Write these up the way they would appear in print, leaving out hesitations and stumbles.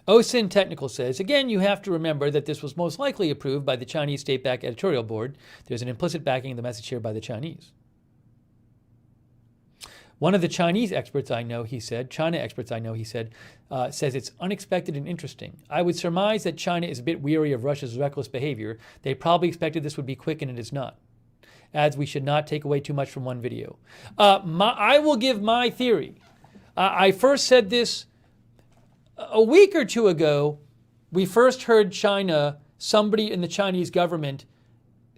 OSIN Technical says, again, you have to remember that this was most likely approved by the Chinese state-backed editorial board. There's an implicit backing of the message here by the Chinese. One of the Chinese experts I know, he said, China experts I know, he said, says it's unexpected and interesting. I would surmise that China is a bit weary of Russia's reckless behavior. They probably expected this would be quick, and it is not. Adds, we should not take away too much from one video. I will give my theory. I first said this a week or two ago. We first heard China, somebody in the Chinese government,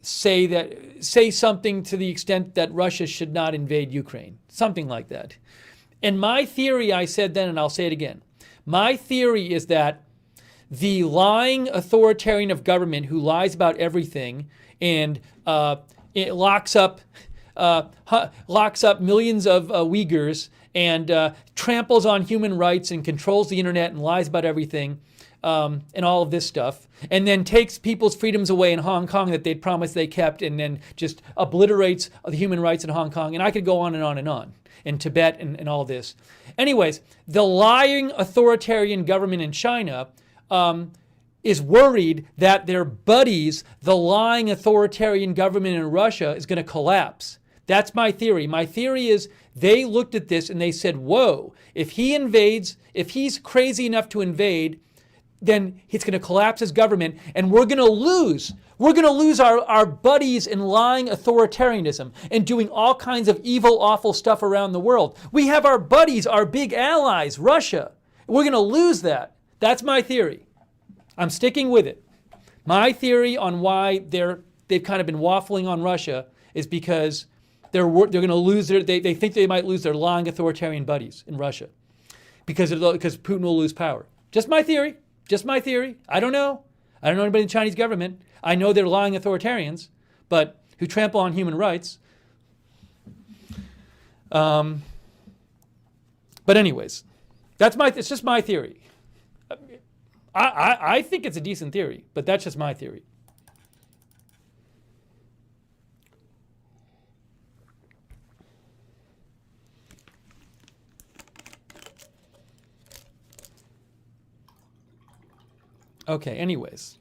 say something to the extent that Russia should not invade Ukraine, something like that. And my theory, I said then, and I'll say it again, my theory is that the lying authoritarian of government who lies about everything and it locks up millions of Uyghurs and tramples on human rights and controls the internet and lies about everything, and all of this stuff, and then takes people's freedoms away in Hong Kong that they'd promised they kept, and then just obliterates the human rights in Hong Kong. And I could go on and on and on. In Tibet and all this. Anyways, the lying authoritarian government in China is worried that their buddies, the lying authoritarian government in Russia, is going to collapse. That's my theory. My theory is they looked at this and they said, whoa, if he invades, if he's crazy enough to invade, then it's going to collapse his government, and we're going to lose. We're going to lose our buddies in lying authoritarianism and doing all kinds of evil, awful stuff around the world. We have our buddies, our big allies, Russia. We're going to lose that. That's my theory. I'm sticking with it. My theory on why they've kind of been waffling on Russia is because they're going to lose they think they might lose their lying authoritarian buddies in Russia because Putin will lose power. Just my theory. Just my theory. I don't know. I don't know anybody in the Chinese government. I know they're lying authoritarians, but who trample on human rights. But anyways, it's just my theory. I think it's a decent theory, but that's just my theory. Okay, anyways.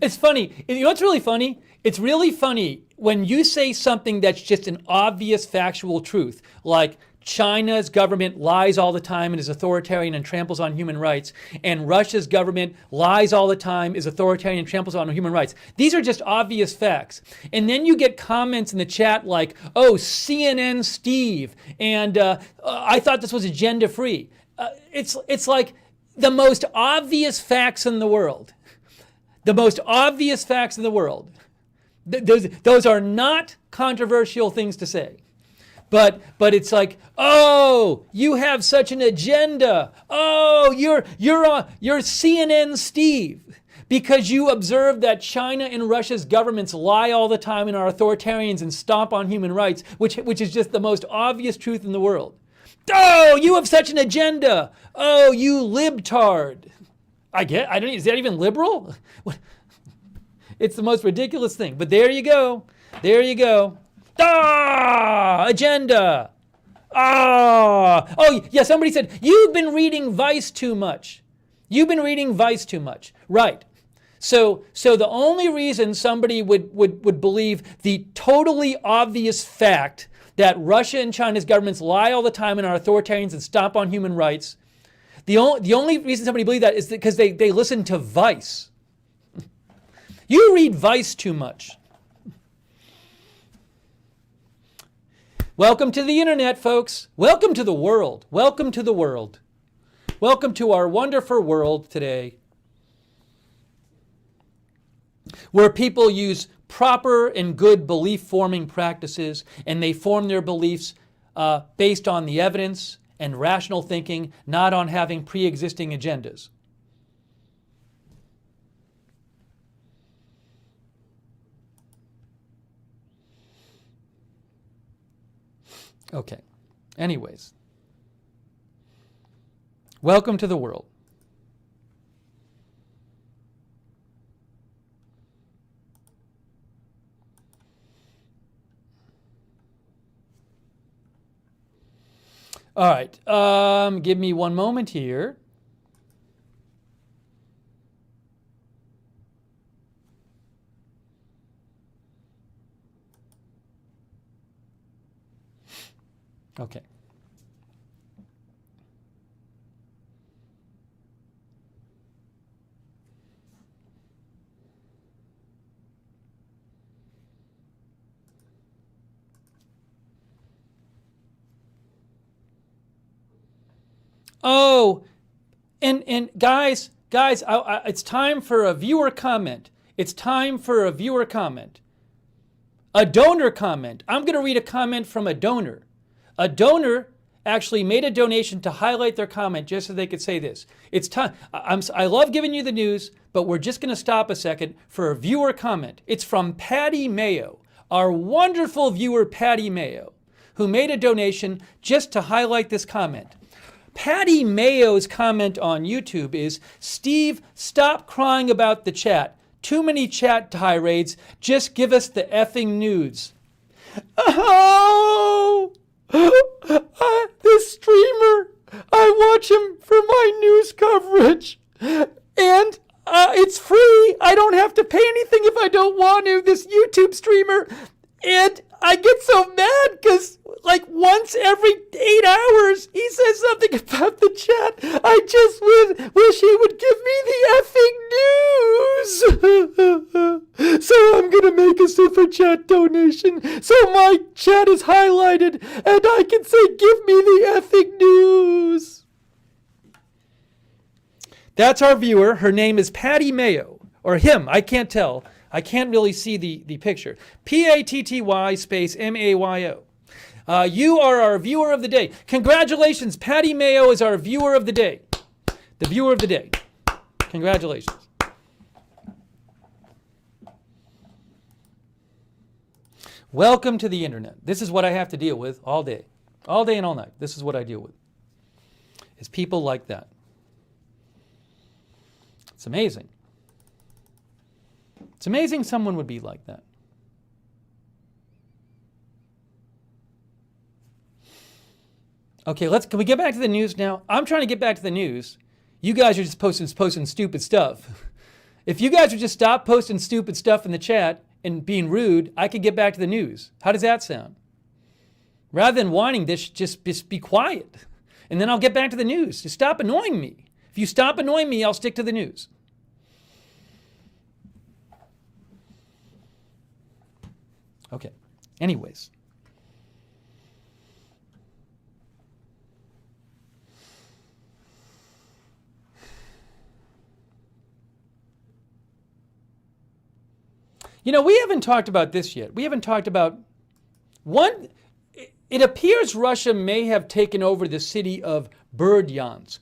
It's funny. You know what's really funny? It's really funny when you say something that's just an obvious factual truth, like China's government lies all the time and is authoritarian and tramples on human rights, and Russia's government lies all the time, is authoritarian and tramples on human rights. These are just obvious facts. And then you get comments in the chat like, oh, CNN Steve, and I thought this was agenda free. It's like the most obvious facts in the world. The most obvious facts in the world. Those are not controversial things to say. But it's like, oh, you have such an agenda. Oh, you're CNN Steve because you observe that China and Russia's governments lie all the time and are authoritarians and stomp on human rights, which is just the most obvious truth in the world. Oh, you have such an agenda. Oh, you libtard. Is that even liberal? It's the most ridiculous thing. But there you go. There you go. Agenda. Oh, yeah, somebody said, you've been reading Vice too much. You've been reading Vice too much. Right. So the only reason somebody would believe the totally obvious fact that Russia and China's governments lie all the time and are authoritarians and stomp on human rights, the only reason somebody believes that is because they listen to Vice. You read Vice too much. Welcome to the internet, folks. Welcome to the world. Welcome to the world. Welcome to our wonderful world today, where people use proper and good belief-forming practices, and they form their beliefs based on the evidence and rational thinking, not on having pre-existing agendas. Okay. Anyways. Welcome to the world. All right. Give me one moment here. Okay. Oh, and guys, it's time for a viewer comment. It's time for a viewer comment. A donor comment. I'm going to read a comment from a donor. A donor actually made a donation to highlight their comment just so they could say this. It's time. I love giving you the news, but we're just going to stop a second for a viewer comment. It's from Patty Mayo, our wonderful viewer Patty Mayo, who made a donation just to highlight this comment. Patty Mayo's comment on YouTube is, Steve, stop crying about the chat. Too many chat tirades. Just give us the effing news. Oh! This streamer, I watch him for my news coverage. And it's free. I don't have to pay anything if I don't want to. This YouTube streamer. And I get so mad because like once every 8 hours he says something about the chat. I just wish he would give me the effing news. So I'm going to make a super chat donation so my chat is highlighted and I can say, give me the effing news. That's our viewer. Her name is Patty Mayo. Or him. I can't tell. I can't really see the picture. Patty space Mayo. You are our viewer of the day. Congratulations, Patty Mayo is our viewer of the day. The viewer of the day. Congratulations. Welcome to the internet. This is what I have to deal with all day. All day and all night. This is what I deal with. It's people like that. It's amazing. It's amazing someone would be like that. Okay, can we get back to the news now? I'm trying to get back to the news. You guys are just posting stupid stuff. If you guys would just stop posting stupid stuff in the chat and being rude, I could get back to the news. How does that sound? Rather than whining, just be quiet. And then I'll get back to the news. Just stop annoying me. If you stop annoying me, I'll stick to the news. Okay. Anyways. You know, we haven't talked about this yet. We haven't talked about one. It appears Russia may have taken over the city of Berdyansk.